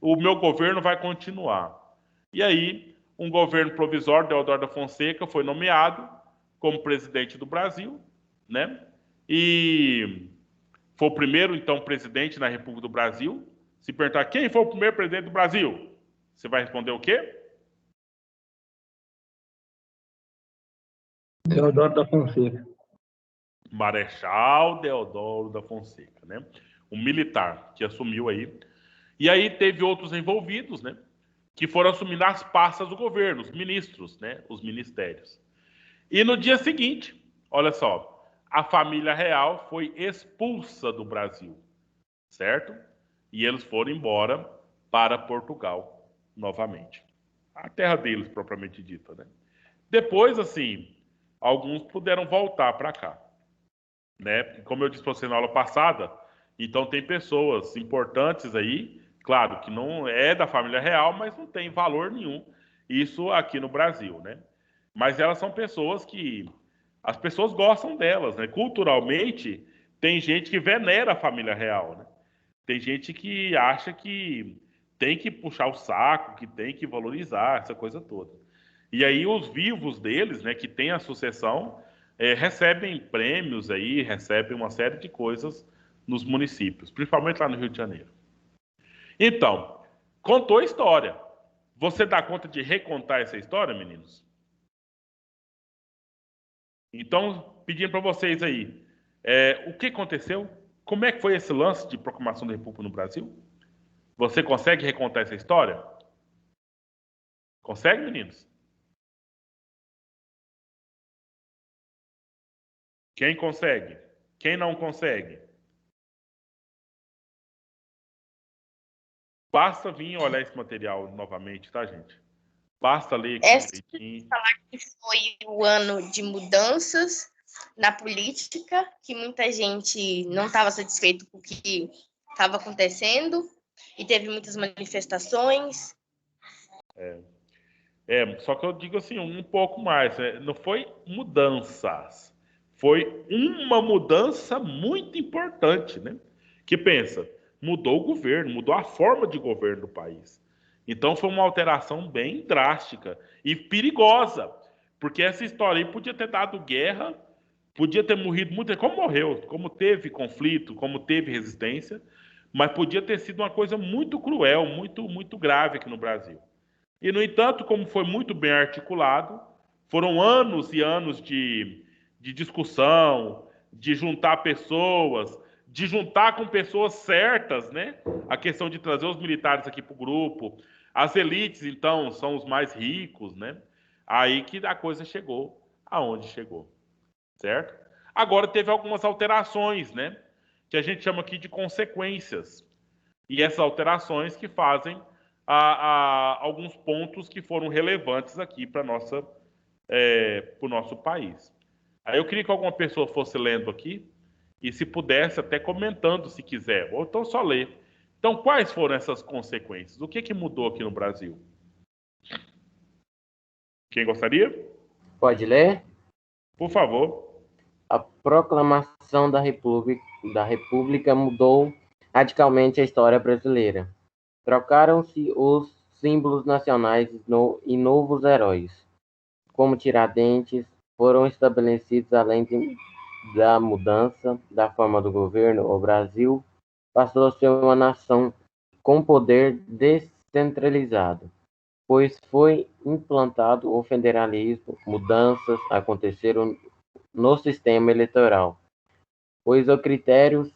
o meu governo vai continuar. E aí, um governo provisório, Deodoro da Fonseca, foi nomeado como presidente do Brasil, né? E foi o primeiro, então, presidente na República do Brasil. Se perguntar quem foi o primeiro presidente do Brasil, você vai responder o quê? Deodoro da Fonseca. Marechal Deodoro da Fonseca, né? Um militar que assumiu aí. E aí teve outros envolvidos, né? Que foram assumindo as pastas do governo, os ministros, né? Os ministérios. E no dia seguinte, olha só, a família real foi expulsa do Brasil, certo? E eles foram embora para Portugal novamente. A terra deles, propriamente dita, né? Depois, assim, alguns puderam voltar para cá, né? Como eu disse para você na aula passada, então tem pessoas importantes aí, claro que não é da família real, mas não tem valor nenhum isso aqui no Brasil, né? Mas elas são pessoas que as pessoas gostam delas, né? Culturalmente, tem gente que venera a família real, né? Tem gente que acha que tem que puxar o saco, que tem que valorizar essa coisa toda. E aí os vivos deles, né, que tem a sucessão, recebem prêmios aí, recebem uma série de coisas nos municípios, principalmente lá no Rio de Janeiro. Então, contou a história. Você dá conta de recontar essa história, meninos? Então, pedindo para vocês aí, o que aconteceu? Como é que foi esse lance de proclamação da República no Brasil? Você consegue recontar essa história? Consegue, meninos? Quem consegue? Quem não consegue? Basta vir olhar esse material novamente, tá, gente? Basta ler aqui direitinho. Falar que foi o ano de mudanças na política, que muita gente não estava satisfeito com o que estava acontecendo e teve muitas manifestações. Só que eu digo assim, um pouco mais, né? Não foi mudanças, foi uma mudança muito importante, né? Que pensa, mudou o governo, mudou a forma de governo do país. Então foi uma alteração bem drástica e perigosa, porque essa história aí podia ter dado guerra, podia ter morrido muita, como morreu, como teve conflito, como teve resistência, mas podia ter sido uma coisa muito cruel, muito grave aqui no Brasil. E, no entanto, como foi muito bem articulado, foram anos e anos de discussão, de juntar pessoas, de juntar com pessoas certas, né? A questão de trazer os militares aqui para o grupo. As elites, então, são os mais ricos, né? Aí que a coisa chegou aonde chegou, certo? Agora teve algumas alterações, né? Que a gente chama aqui de consequências. E essas alterações que fazem alguns pontos que foram relevantes aqui para o nosso país. Aí eu queria que alguma pessoa fosse lendo aqui e se pudesse até comentando se quiser, ou então só ler. Então, quais foram essas consequências? O que mudou aqui no Brasil? Quem gostaria? Pode ler? Por favor. A proclamação da República mudou radicalmente a história brasileira. Trocaram-se os símbolos nacionais e novos heróis, como Tiradentes, foram estabelecidos. Além da mudança da forma do governo, o Brasil passou a ser uma nação com poder descentralizado, pois foi implantado o federalismo. Mudanças aconteceram no sistema eleitoral, pois o critério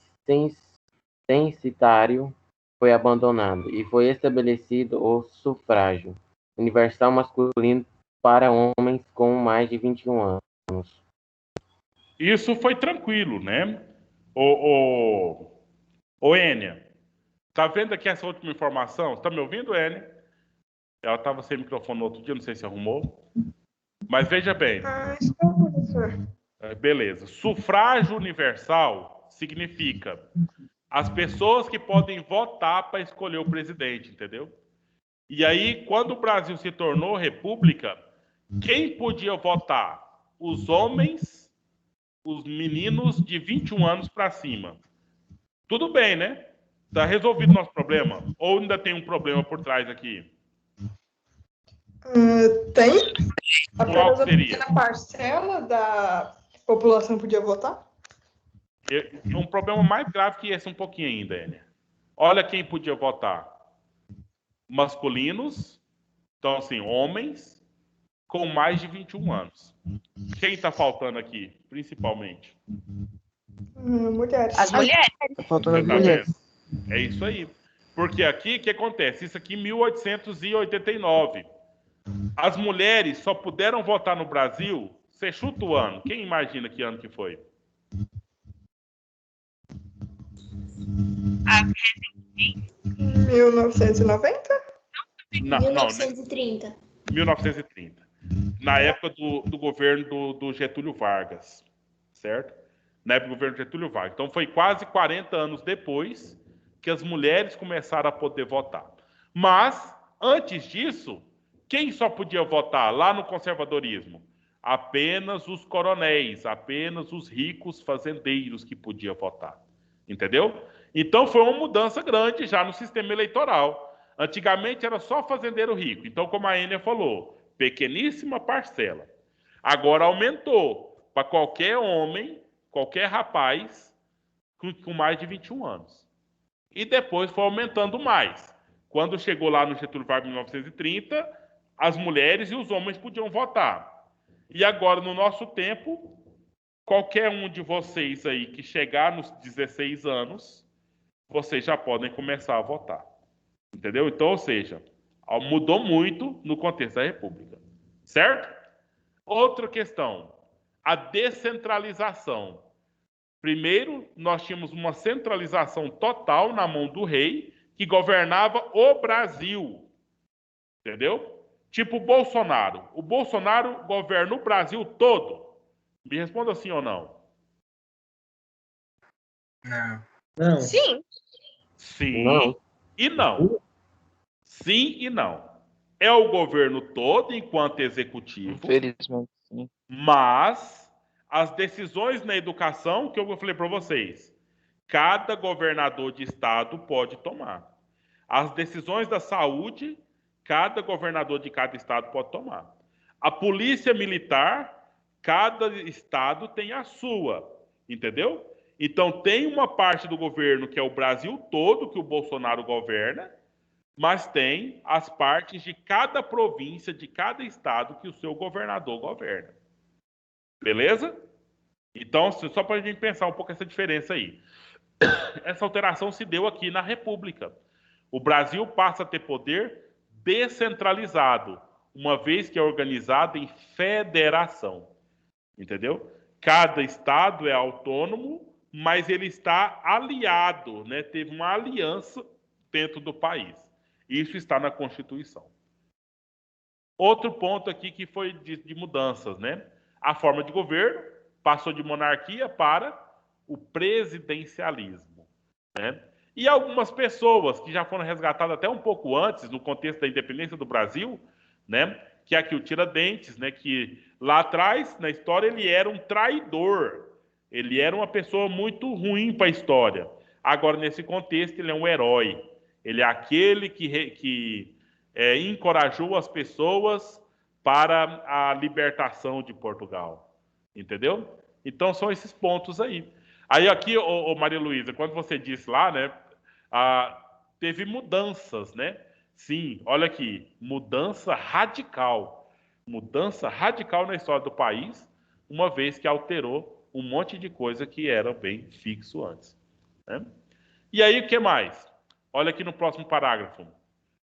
censitário foi abandonado e foi estabelecido o sufrágio universal masculino para homens com mais de 21 anos. Isso foi tranquilo, né? Ô, Ênia, tá vendo aqui essa última informação? Tá me ouvindo, Ênia? Ela estava sem microfone no outro dia, não sei se arrumou. Mas veja bem. Estou, professor. Beleza. Sufrágio universal significa as pessoas que podem votar para escolher o presidente, entendeu? E aí, quando o Brasil se tornou república, quem podia votar? Os homens, os meninos de 21 anos para cima. Tudo bem, né? Tá resolvido o nosso problema? Ou ainda tem um problema por trás aqui? Tem? Qual Apenas uma seria? pequena parcela da população podia votar? Um problema mais grave que esse um pouquinho ainda, Enia. Olha quem podia votar. Masculinos, então assim, homens com mais de 21 anos. Quem está faltando aqui, principalmente? Mulheres. As mulheres. Tá faltando as Você tá mulheres. vendo? É isso aí. Porque aqui, o que acontece? Isso aqui em 1889. As mulheres só puderam votar no Brasil. Você chuta o ano. Quem imagina que ano que foi? Ah, 1990? Não, 1930. 1930. Na época do governo do Getúlio Vargas. Certo? Na época do governo Getúlio Vargas. Então foi quase 40 anos depois que as mulheres começaram a poder votar. Mas, antes disso, quem só podia votar lá no conservadorismo? Apenas os coronéis, apenas os ricos fazendeiros que podiam votar. Entendeu? Então foi uma mudança grande já no sistema eleitoral. Antigamente era só fazendeiro rico. Então, como a Ênia falou, pequeníssima parcela. Agora aumentou para qualquer homem, qualquer rapaz com mais de 21 anos. E depois foi aumentando mais. Quando chegou lá no Getúlio Vargas em 1930, as mulheres e os homens podiam votar. E agora, no nosso tempo, qualquer um de vocês aí que chegar nos 16 anos, vocês já podem começar a votar. Entendeu? Então, ou seja, mudou muito no contexto da República. Certo? Outra questão, a descentralização. Primeiro, nós tínhamos uma centralização total na mão do rei, que governava o Brasil. Entendeu? Tipo o Bolsonaro. O Bolsonaro governa o Brasil todo. Me responda sim ou não. Não. sim. Sim Não. e não. Sim e não. É o governo todo enquanto executivo, Infelizmente, sim. mas as decisões na educação, que eu falei para vocês, cada governador de estado pode tomar. As decisões da saúde, cada governador de cada estado pode tomar. A polícia militar, cada estado tem a sua, entendeu? Então tem uma parte do governo que é o Brasil todo, que o Bolsonaro governa, mas tem as partes de cada província, de cada estado que o seu governador governa. Beleza? Então, só para a gente pensar um pouco essa diferença aí. Essa alteração se deu aqui na República. O Brasil passa a ter poder descentralizado, uma vez que é organizado em federação. Entendeu? Cada estado é autônomo, mas ele está aliado, né? Teve uma aliança dentro do país. Isso está na Constituição. Outro ponto aqui que foi de mudanças, né? A forma de governo passou de monarquia para o presidencialismo, né? E algumas pessoas que já foram resgatadas até um pouco antes, no contexto da independência do Brasil, né? Que é aqui o Tiradentes, né? Que lá atrás, na história, ele era um traidor. Ele era uma pessoa muito ruim para a história. Agora, nesse contexto, ele é um herói. Ele é aquele que encorajou as pessoas para a libertação de Portugal. Entendeu? Então, são esses pontos aí. Aí aqui, Maria Luísa, quando você disse lá, né? Teve mudanças, né? Sim, olha aqui, mudança radical. Mudança radical na história do país, uma vez que alterou um monte de coisa que era bem fixo antes, né? E aí, o que mais? Olha aqui no próximo parágrafo.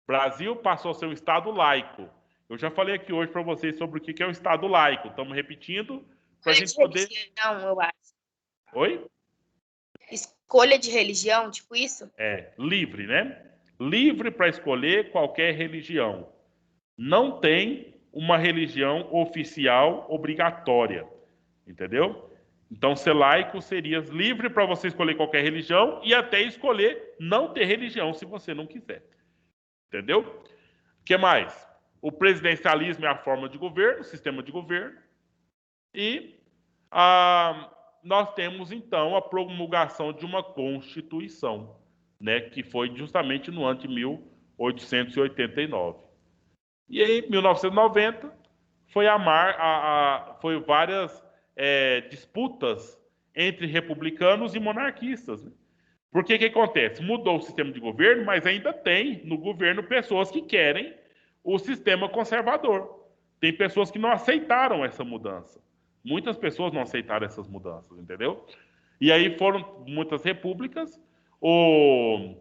Brasil passou a ser um Estado laico. Eu já falei aqui hoje para vocês sobre o que é o Estado laico. Estamos repetindo para a gente poder... Religião, eu acho. Oi? Escolha de religião, tipo isso? Livre, né? Livre para escolher qualquer religião. Não tem uma religião oficial obrigatória, entendeu? Então, ser laico seria livre para você escolher qualquer religião e até escolher não ter religião se você não quiser, entendeu? O que mais? O presidencialismo é a forma de governo, o sistema de governo, e nós temos, então, a promulgação de uma Constituição, né, que foi justamente no ano de 1889. E aí, em 1990, foi várias disputas entre republicanos e monarquistas. Né? Porque o que acontece? Mudou o sistema de governo, mas ainda tem no governo pessoas que querem o sistema conservador. Tem pessoas que não aceitaram essa mudança. Muitas pessoas não aceitaram essas mudanças, entendeu? E aí foram muitas repúblicas. O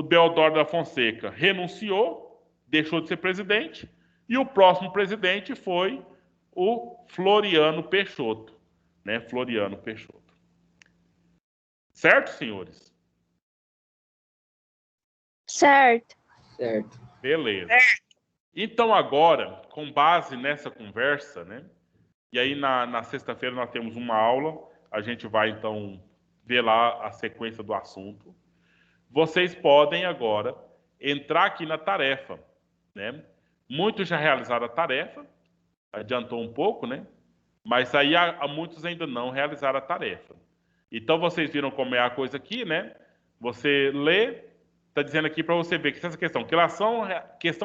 Deodoro da Fonseca renunciou, deixou de ser presidente, e o próximo presidente foi o Floriano Peixoto, né? Floriano Peixoto. Certo, senhores? Certo. Certo. Beleza. Então, agora, com base nessa conversa, né? E aí, na sexta-feira, nós temos uma aula. A gente vai, então, ver lá a sequência do assunto. Vocês podem, agora, entrar aqui na tarefa, né? Muitos já realizaram a tarefa, adiantou um pouco, né? Mas aí muitos ainda não realizaram a tarefa. Então, vocês viram como é a coisa aqui, né? Você lê, está dizendo aqui para você ver que essa questão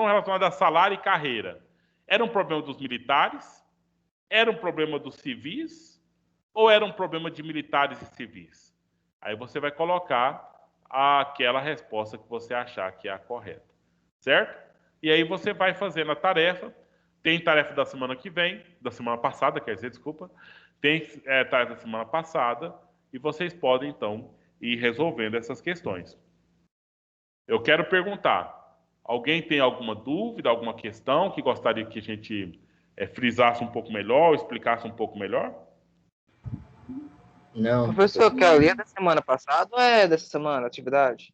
relacionada a salário e carreira, era um problema dos militares? Era um problema dos civis? Ou era um problema de militares e civis? Aí você vai colocar aquela resposta que você achar que é a correta. Certo? E aí você vai fazendo a tarefa. Tem tarefa da semana que vem, da semana passada, quer dizer, desculpa. Tem tarefa da semana passada. E vocês podem, então, ir resolvendo essas questões. Eu quero perguntar, alguém tem alguma dúvida, alguma questão que gostaria que a gente frisasse um pouco melhor, explicasse um pouco melhor? Não. Professor, que a linha da semana passada ou é dessa semana, a atividade?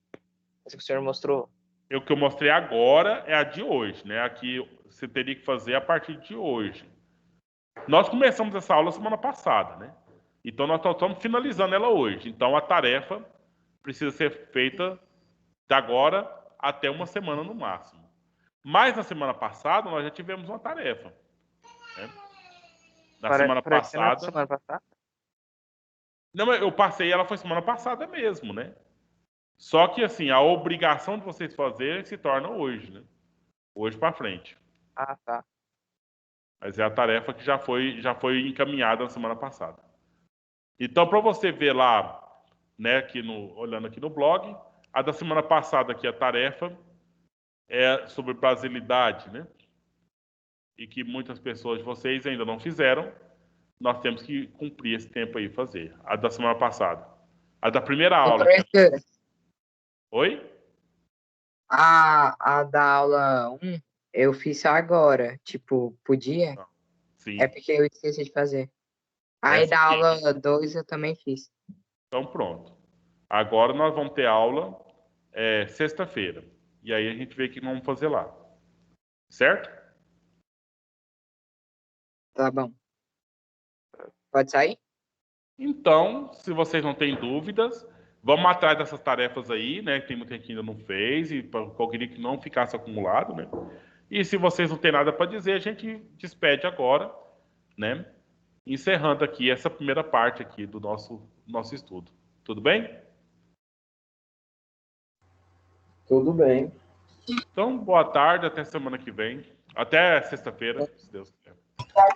Essa que o senhor mostrou? O que eu mostrei agora é a de hoje, né? Aqui você teria que fazer a partir de hoje. Nós começamos essa aula semana passada, né? Então nós estamos finalizando ela hoje. Então a tarefa precisa ser feita de agora até uma semana no máximo. Mas na semana passada nós já tivemos uma tarefa. Né? Semana passada. Não, eu passei, ela foi semana passada mesmo, né? Só que assim, a obrigação de vocês fazerem se torna hoje, né? Hoje para frente. Ah, tá. Mas é a tarefa que já foi encaminhada na semana passada. Então, para você ver lá, né, olhando aqui no blog, a da semana passada aqui, a tarefa é sobre brasilidade, né? E que muitas pessoas de vocês ainda não fizeram. Nós temos que cumprir esse tempo aí, fazer. A da semana passada. A da primeira aula. Oi? A da aula 1, eu fiz só agora. Tipo, podia? Sim. É porque eu esqueci de fazer. Aí da aula 2 eu também fiz. Então pronto. Agora nós vamos ter aula sexta-feira. E aí a gente vê o que vamos fazer lá. Certo? Tá bom. Pode sair? Então, se vocês não têm dúvidas, vamos atrás dessas tarefas aí, né? Tem muita gente que ainda não fez e eu queria que não ficasse acumulado, né? E se vocês não têm nada para dizer, a gente despede agora, né? Encerrando aqui essa primeira parte aqui do nosso estudo. Tudo bem? Tudo bem. Então, boa tarde, até semana que vem. Até sexta-feira, se Deus quiser.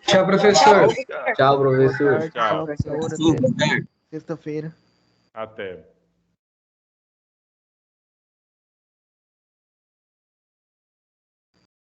Tchau, professor. Tchau, professor. Tchau. Sexta-feira. Até.